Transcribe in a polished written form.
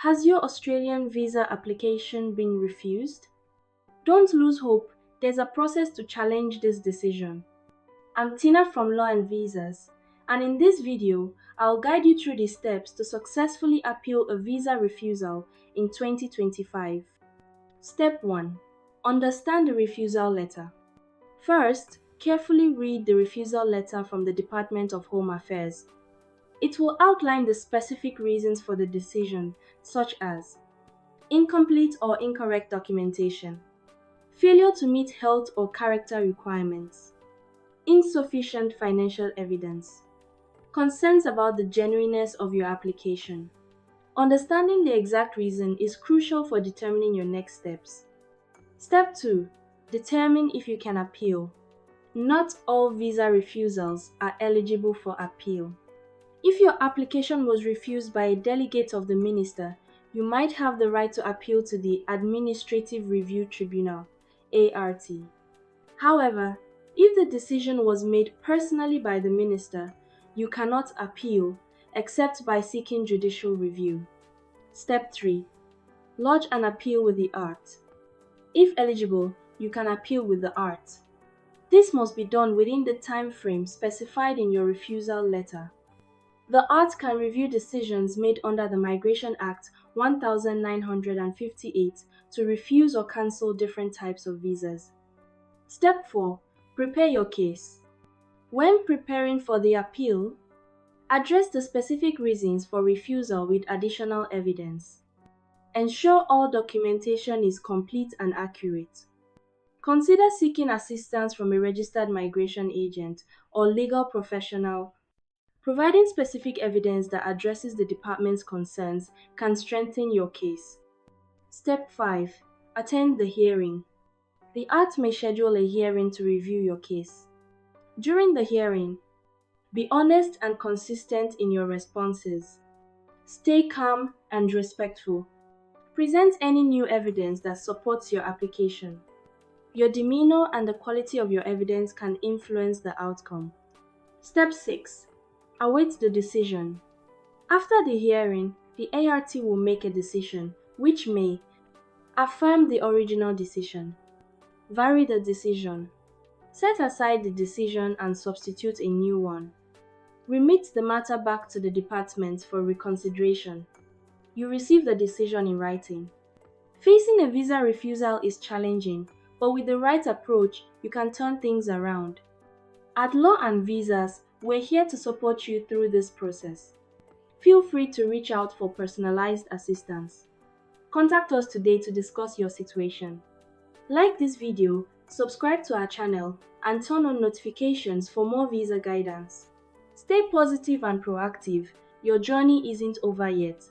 Has your Australian visa application been refused? Don't lose hope, there's a process to challenge this decision. I'm Tina from Law and Visas, and in this video, I'll guide you through the steps to successfully appeal a visa refusal in 2025. Step 1. Understand the refusal letter. First, carefully read the refusal letter from the Department of Home Affairs. It will outline the specific reasons for the decision, such as incomplete or incorrect documentation, failure to meet health or character requirements, insufficient financial evidence, concerns about the genuineness of your application. Understanding the exact reason is crucial for determining your next steps. Step 2. Determine if you can appeal. Not all visa refusals are eligible for appeal. If your application was refused by a delegate of the minister, you might have the right to appeal to the Administrative Review Tribunal, ART. However, if the decision was made personally by the minister, you cannot appeal except by seeking judicial review. Step 3. Lodge an appeal with the ART. If eligible, you can appeal with the ART. This must be done within the time frame specified in your refusal letter. The ART can review decisions made under the Migration Act 1958 to refuse or cancel different types of visas. Step 4. Prepare your case. When preparing for the appeal, address the specific reasons for refusal with additional evidence. Ensure all documentation is complete and accurate. Consider seeking assistance from a registered migration agent or legal professional. Providing specific evidence that addresses the department's concerns can strengthen your case. Step 5. Attend the hearing. The ART may schedule a hearing to review your case. During the hearing, be honest and consistent in your responses. Stay calm and respectful. Present any new evidence that supports your application. Your demeanor and the quality of your evidence can influence the outcome. Step 6. Await the decision. After the hearing, the ART will make a decision, which may affirm the original decision, vary the decision, set aside the decision and substitute a new one, remit the matter back to the department for reconsideration. You receive the decision in writing. Facing a visa refusal is challenging, but with the right approach, you can turn things around. At Law and Visas, we're here to support you through this process. Feel free to reach out for personalized assistance. Contact us today to discuss your situation. Like this video, subscribe to our channel, and turn on notifications for more visa guidance. Stay positive and proactive. Your journey isn't over yet.